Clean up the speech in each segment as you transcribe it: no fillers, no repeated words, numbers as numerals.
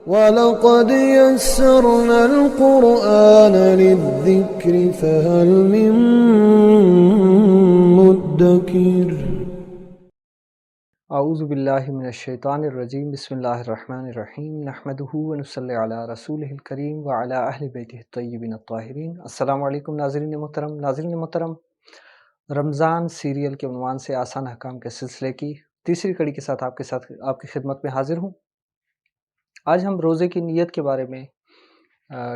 وَلَقَدْ يَسَّرْنَا الْقُرْآنَ لِلذِّكْرِ فَهَلْ مِن مُّدَّكِرٍ۔ اعوذ باللہ من الشیطان الرجیم، بسم اللہ الرحمن الرحیم، نحمدہ ونصلی علی رسولہ الکریم وعلی اہل بیتہ الطیبین الطاہرین۔ السلام علیکم ناظرین محترم، رمضان سیریل کے عنوان سے آسان احکام کے سلسلے کی تیسری کڑی کے ساتھ آپ کی خدمت میں حاضر ہوں۔ آج ہم روزے کی نیت کے بارے میں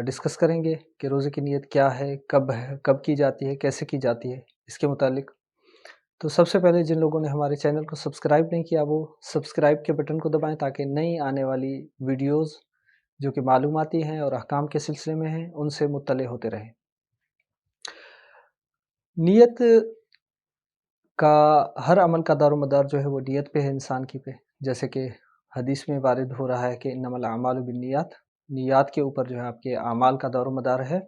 ڈسکس کریں گے کہ روزے کی نیت کیا ہے، کب کی جاتی ہے، کیسے کی جاتی ہے، اس کے متعلق۔ تو سب سے پہلے جن لوگوں نے ہمارے چینل کو سبسکرائب نہیں کیا وہ سبسکرائب کے بٹن کو دبائیں تاکہ نئی آنے والی ویڈیوز جو کہ معلوماتی ہیں اور احکام کے سلسلے میں ہیں ان سے مطلع ہوتے رہیں۔ نیت کا ہر عمل کا دار و مدار جو ہے وہ نیت پہ ہے، انسان کی پہ، جیسے کہ حدیث میں وارد ہو رہا ہے کہ انما الاعمال بالنیات، نیات کے اوپر جو ہے آپ کے اعمال کا دار و مدار ہے۔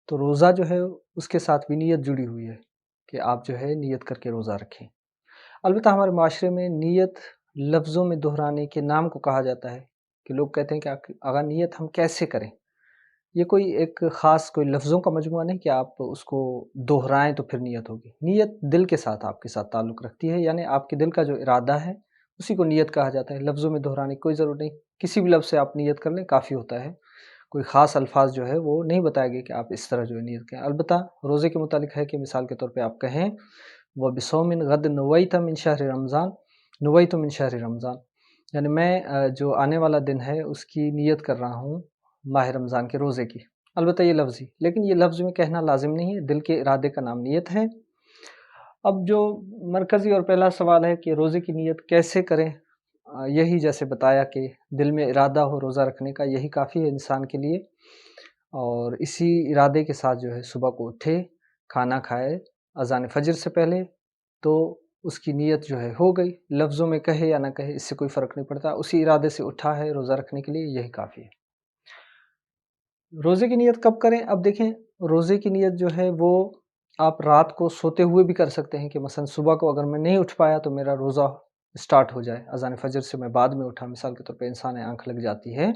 تو روزہ جو ہے اس کے ساتھ بھی نیت جڑی ہوئی ہے کہ آپ جو ہے نیت کر کے روزہ رکھیں۔ البتہ ہمارے معاشرے میں نیت لفظوں میں دہرانے کے نام کو کہا جاتا ہے کہ لوگ کہتے ہیں کہ اگر نیت ہم کیسے کریں، یہ کوئی ایک خاص کوئی لفظوں کا مجموعہ نہیں کہ آپ اس کو دہرائیں تو پھر نیت ہوگی۔ نیت دل کے ساتھ آپ کے ساتھ تعلق رکھتی ہے، یعنی آپ کے دل کا جو ارادہ ہے اسی کو نیت کہا جاتا ہے۔ لفظوں میں دہرانے کی کوئی ضرورت نہیں، کسی بھی لفظ سے آپ نیت کر لیں کافی ہوتا ہے، کوئی خاص الفاظ جو ہے وہ نہیں بتائے گے کہ آپ اس طرح جو ہے نیت کریں۔ البتہ روزے کے متعلق ہے کہ مثال کے طور پہ آپ کہیں وَبِصَوْمٍ غَدٍ نُوَيْتَ مِنْ شَهْرِ رمضان نُوَيْتُ مِنْ شَهْرِ رمضان، یعنی میں جو آنے والا دن ہے اس کی نیت کر رہا ہوں ماہ رمضان کے روزے کی۔ البتہ یہ لفظ ہی، لیکن یہ لفظ میں کہنا لازم نہیں ہے، دل کے ارادے کا نام نیت ہے۔ اب جو مرکزی اور پہلا سوال ہے کہ روزے کی نیت کیسے کریں، یہی جیسے بتایا کہ دل میں ارادہ ہو روزہ رکھنے کا، یہی کافی ہے انسان کے لیے، اور اسی ارادے کے ساتھ جو ہے صبح کو اٹھے، کھانا کھائے اذان فجر سے پہلے، تو اس کی نیت جو ہے ہو گئی۔ لفظوں میں کہے یا نہ کہے اس سے کوئی فرق نہیں پڑتا، اسی ارادے سے اٹھا ہے روزہ رکھنے کے لیے، یہی کافی ہے۔ روزے کی نیت کب کریں؟ اب دیکھیں، روزے کی نیت جو ہے وہ آپ رات کو سوتے ہوئے بھی کر سکتے ہیں کہ مثلا صبح کو اگر میں نہیں اٹھ پایا تو میرا روزہ سٹارٹ ہو جائے، اذان فجر سے میں بعد میں اٹھا، مثال کے طور پہ انسان آنکھ لگ جاتی ہے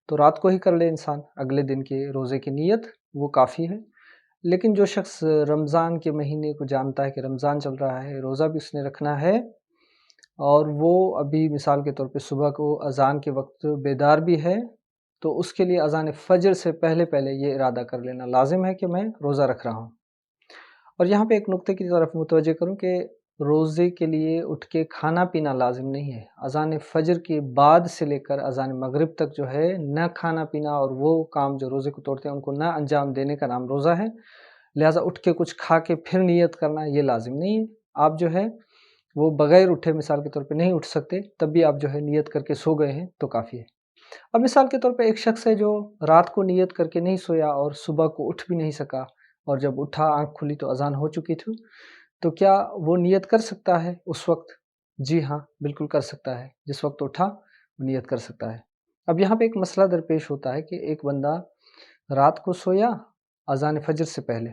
تو رات کو ہی کر لے انسان اگلے دن کے روزے کی نیت، وہ کافی ہے۔ لیکن جو شخص رمضان کے مہینے کو جانتا ہے کہ رمضان چل رہا ہے، روزہ بھی اس نے رکھنا ہے، اور وہ ابھی مثال کے طور پہ صبح کو اذان کے وقت بیدار بھی ہے، تو اس کے لیے اذان فجر سے پہلے یہ ارادہ کر لینا لازم ہے کہ میں روزہ رکھ رہا ہوں۔ اور یہاں پہ ایک نقطے کی طرف متوجہ کروں کہ روزے کے لیے اٹھ کے کھانا پینا لازم نہیں ہے۔ اذان فجر کے بعد سے لے کر اذان مغرب تک جو ہے نہ کھانا پینا اور وہ کام جو روزے کو توڑتے ہیں ان کو نہ انجام دینے کا نام روزہ ہے، لہٰذا اٹھ کے کچھ کھا کے پھر نیت کرنا یہ لازم نہیں ہے۔ آپ جو ہے وہ بغیر اٹھے مثال کے طور پہ نہیں اٹھ سکتے، تب بھی آپ جو ہے نیت کر کے سو گئے ہیں تو کافی ہے۔ اب مثال کے طور پہ ایک شخص ہے جو رات کو نیت کر کے نہیں سویا اور صبح کو اٹھ بھی نہیں سکا، اور جب اٹھا آنکھ کھلی تو اذان ہو چکی تھی، تو کیا وہ نیت کر سکتا ہے اس وقت؟ جی ہاں، بالکل کر سکتا ہے، جس وقت اٹھا وہ نیت کر سکتا ہے۔ اب یہاں پہ ایک مسئلہ درپیش ہوتا ہے کہ ایک بندہ رات کو سویا اذان فجر سے پہلے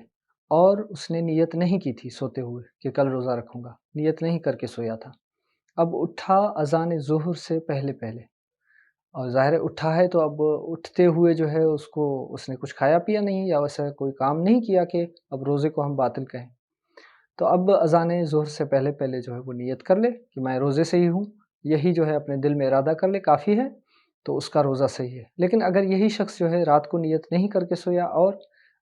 اور اس نے نیت نہیں کی تھی سوتے ہوئے کہ کل روزہ رکھوں گا، نیت نہیں کر کے سویا تھا، اب اٹھا اذان ظہر سے پہلے، اور ظاہر ہے اٹھا ہے تو اب اٹھتے ہوئے جو ہے اس نے کچھ کھایا پیا نہیں یا ویسا کوئی کام نہیں کیا کہ اب روزے کو ہم باطل کہیں، تو اب اذان ظہر سے پہلے جو ہے وہ نیت کر لے کہ میں روزے سے ہی ہوں، یہی جو ہے اپنے دل میں ارادہ کر لے کافی ہے، تو اس کا روزہ صحیح ہے۔ لیکن اگر یہی شخص جو ہے رات کو نیت نہیں کر کے سویا اور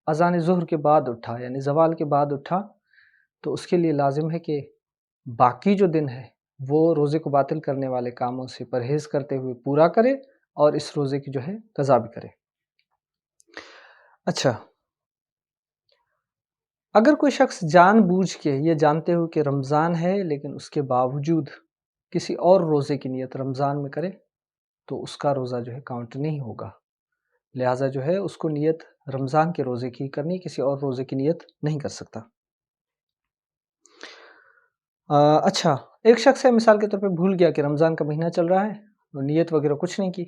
اذان ظہر کے بعد اٹھا، یعنی زوال کے بعد اٹھا، تو اس کے لیے لازم ہے کہ باقی جو دن ہے وہ روزے کو باطل کرنے والے کاموں سے پرہیز کرتے ہوئے پورا کرے اور اس روزے کی جو ہے قضا بھی کرے۔ اچھا، اگر کوئی شخص جان بوجھ کے یہ جانتے ہوئے کہ رمضان ہے لیکن اس کے باوجود کسی اور روزے کی نیت رمضان میں کرے تو اس کا روزہ جو ہے کاؤنٹ نہیں ہوگا، لہٰذا جو ہے اس کو نیت رمضان کے روزے کی کرنی، کسی اور روزے کی نیت نہیں کر سکتا۔ اچھا، ایک شخص ہے مثال کے طور پہ بھول گیا کہ رمضان کا مہینہ چل رہا ہے، اور نیت وغیرہ کچھ نہیں کی،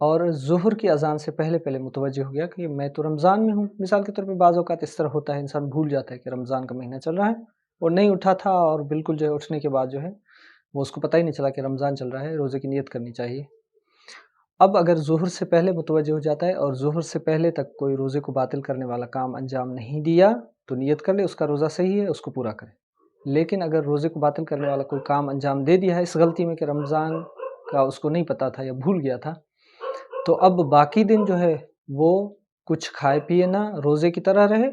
اور ظہر کی اذان سے پہلے متوجہ ہو گیا کہ میں تو رمضان میں ہوں۔ مثال کے طور پہ بعض اوقات اس طرح ہوتا ہے، انسان بھول جاتا ہے کہ رمضان کا مہینہ چل رہا ہے اور نہیں اٹھا تھا، اور بالکل جو ہے اٹھنے کے بعد جو ہے وہ اس کو پتہ ہی نہیں چلا کہ رمضان چل رہا ہے، روزے کی نیت کرنی چاہیے۔ اب اگر ظہر سے پہلے متوجہ ہو جاتا ہے اور ظہر سے پہلے تک کوئی روزے کو باطل کرنے والا کام انجام نہیں دیا تو نیت کر لے اس کا روزہ صحیح ہے، اس کو پورا کرے۔ لیکن اگر روزے کو باطل کرنے والا کوئی کام انجام دے دیا ہے اس غلطی میں کہ رمضان کا اس کو نہیں پتہ تھا یا بھول گیا تھا، تو اب باقی دن جو ہے وہ کچھ کھائے پیے نہ، روزے کی طرح رہے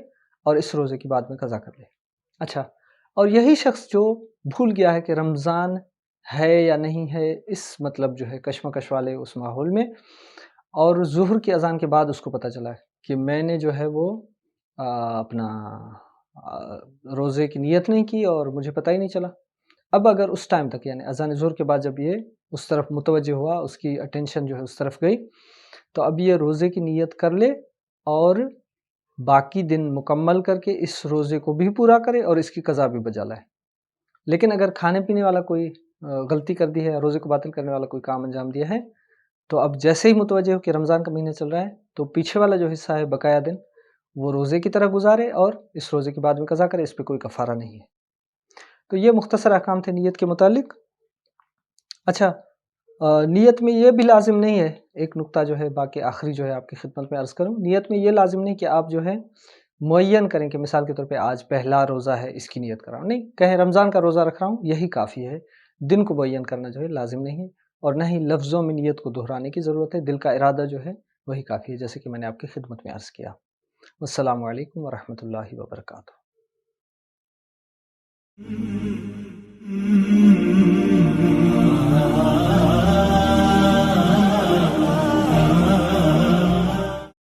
اور اس روزے کی بعد میں قضا کر لے۔ اچھا، اور یہی شخص جو بھول گیا ہے کہ رمضان ہے یا نہیں ہے، اس مطلب جو ہے کشمکش والے اس ماحول میں، اور ظہر کی اذان کے بعد اس کو پتہ چلا کہ میں نے جو ہے وہ اپنا روزے کی نیت نہیں کی اور مجھے پتہ ہی نہیں چلا۔ اب اگر اس ٹائم تک یعنی اذان ظہر کے بعد جب یہ اس طرف متوجہ ہوا، اس کی اٹینشن جو ہے اس طرف گئی، تو اب یہ روزے کی نیت کر لے اور باقی دن مکمل کر کے اس روزے کو بھی پورا کرے اور اس کی قضا بھی بجا لائے۔ لیکن اگر کھانے پینے والا کوئی غلطی کر دی ہے، روزے کو باطل کرنے والا کوئی کام انجام دیا ہے، تو اب جیسے ہی متوجہ ہو کہ رمضان کا مہینہ چل رہا ہے تو پیچھے والا جو حصہ ہے بقایا دن وہ روزے کی طرح گزارے اور اس روزے کے بعد میں قضا کرے، اس پہ کوئی کفارہ نہیں ہے۔ تو یہ مختصر احکام تھے نیت کے متعلق۔ اچھا، نیت میں یہ بھی لازم نہیں ہے، ایک نقطہ جو ہے باقی آخری جو ہے آپ کی خدمت میں عرض کروں، نیت میں یہ لازم نہیں کہ آپ جو ہے معین کریں کہ مثال کے طور پہ آج پہلا روزہ ہے اس کی نیت کر رہا ہوں، نہیں، کہیں رمضان کا روزہ رکھ رہا ہوں یہی کافی ہے، دن کو معین کرنا جو ہے لازم نہیں ہے، اور نہ ہی لفظوں میں نیت کو دہرانے کی ضرورت ہے، دل کا ارادہ جو ہے وہی کافی ہے، جیسے کہ میں نے آپ کی خدمت میں عرض کیا۔ السلام علیکم ورحمۃ اللہ وبرکاتہ۔